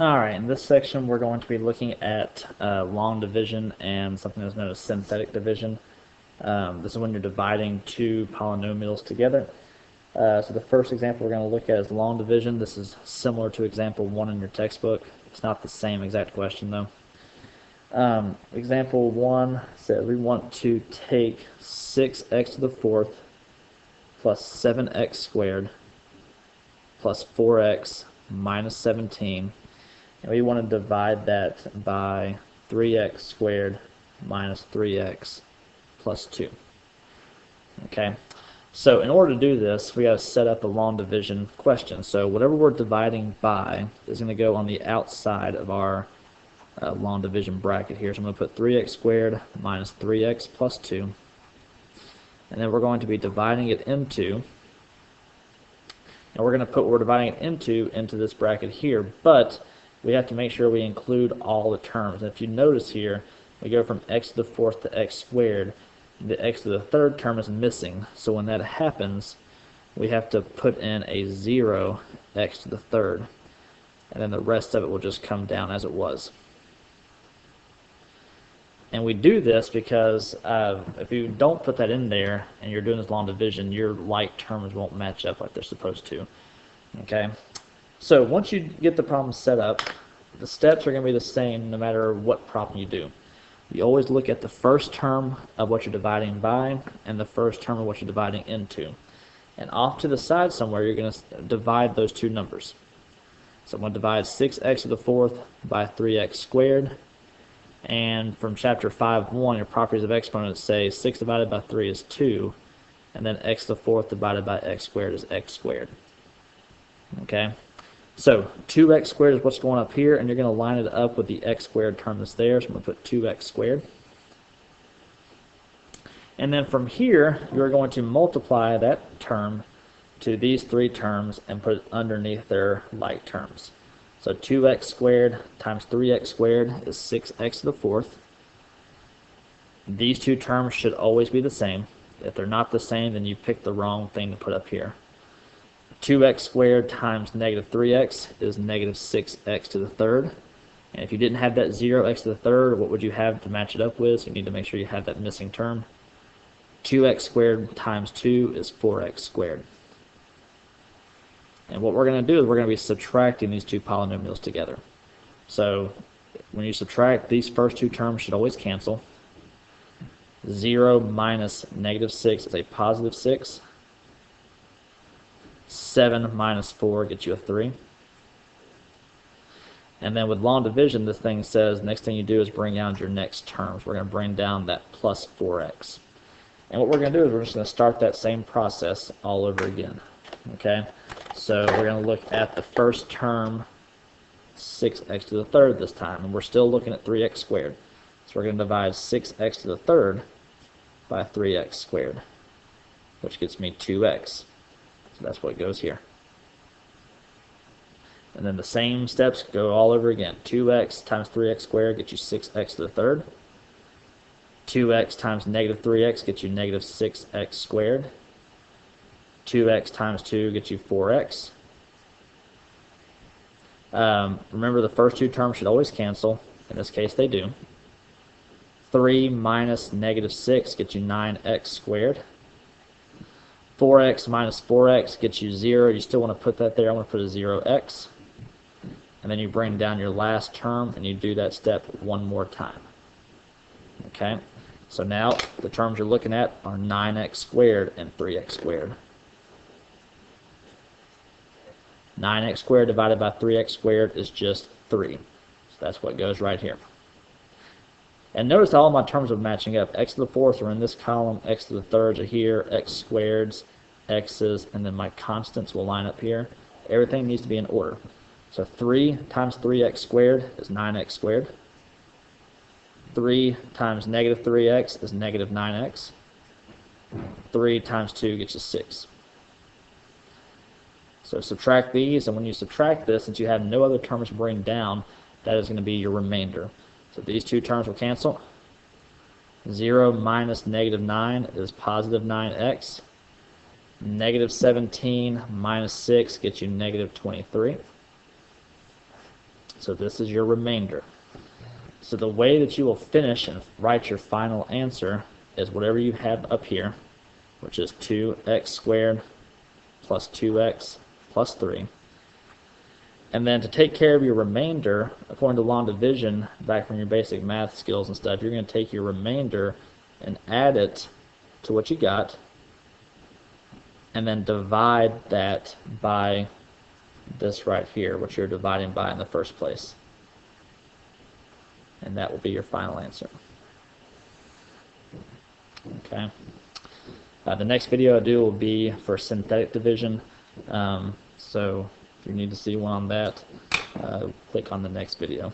Alright, in this section we're going to be looking at long division and something that's known as synthetic division. This is when you're dividing two polynomials together. So the first example we're going to look at is long division. This is similar to example 1 in your textbook. It's not the same exact question though. Example 1 says we want to take 6x to the fourth plus 7x squared plus 4x minus 17. And we want to divide that by 3x squared minus 3x plus 2. Okay, so in order to do this, we got to set up a long division question. So whatever we're dividing by is going to go on the outside of our long division bracket here. So I'm going to put 3x squared minus 3x plus 2. And then we're going to be dividing it into, and we're going to put what we're dividing it into this bracket here, but we have to make sure we include all the terms. And if you notice here, we go from x to the fourth to x squared. The x to the third term is missing, so when that happens, we have to put in a 0 x to the third, and then the rest of it will just come down as it was. And we do this because if you don't put that in there and you're doing this long division, your like terms won't match up like they're supposed to. Okay? So once you get the problem set up, the steps are going to be the same no matter what problem you do. You always look at the first term of what you're dividing by and the first term of what you're dividing into. And off to the side somewhere, you're going to divide those two numbers. So I'm going to divide 6x to the fourth by 3x squared. And from chapter 5.1, your properties of exponents say 6 divided by 3 is 2, and then x to the fourth divided by x squared is x squared. Okay? So 2x squared is what's going up here, and you're going to line it up with the x squared term that's there. So I'm going to put 2x squared. And then from here, you're going to multiply that term to these three terms and put it underneath their like terms. So 2x squared times 3x squared is 6x to the fourth. These two terms should always be the same. If they're not the same, then you pick the wrong thing to put up here. 2x squared times negative 3x is negative 6x to the third. And if you didn't have that 0x to the third, what would you have to match it up with? So you need to make sure you have that missing term. 2x squared times 2 is 4x squared. And what we're going to do is we're going to be subtracting these two polynomials together. So when you subtract, these first two terms should always cancel. 0 minus negative 6 is a positive 6. 7 minus 4 gets you a 3. And then with long division, this thing says next thing you do is bring down your next terms. We're going to bring down that plus 4x. And what we're going to do is we're just going to start that same process all over again. Okay? So we're going to look at the first term, 6x to the third this time. And we're still looking at 3x squared. So we're going to divide 6x to the third by 3x squared, which gets me 2x. So that's what goes here. And then the same steps go all over again. 2x times 3x squared gets you 6x to the third. 2x times negative 3x gets you negative 6x squared. 2x times 2 gets you 4x. Remember, the first two terms should always cancel. In this case, they do. 3 minus negative 6 gets you 9x squared. 4x minus 4x gets you 0. You still want to put that there. I'm going to put a 0x. And then you bring down your last term, and you do that step one more time. Okay? So now the terms you're looking at are 9x squared and 3x squared. 9x squared divided by 3x squared is just 3. So that's what goes right here. And notice all my terms are matching up. X to the fourth are in this column, x to the thirds are here, x squareds, x's, and then my constants will line up here. Everything needs to be in order. So 3 times 3x squared is 9x squared. 3 times negative 3x is negative 9x. 3 times 2 gets you 6. So subtract these, and when you subtract this, since you have no other terms to bring down, that is going to be your remainder. So these two terms will cancel. 0 minus negative 9 is positive 9x. Negative 17 minus 6 gets you negative 23. So this is your remainder. So the way that you will finish and write your final answer is whatever you have up here, which is 2x squared plus 2x plus 3. And then to take care of your remainder, according to long division, back from your basic math skills and stuff, you're going to take your remainder and add it to what you got, and then divide that by this right here, which you're dividing by in the first place. And that will be your final answer. Okay. The next video I do will be for synthetic division. So if you need to see one on that, click on the next video.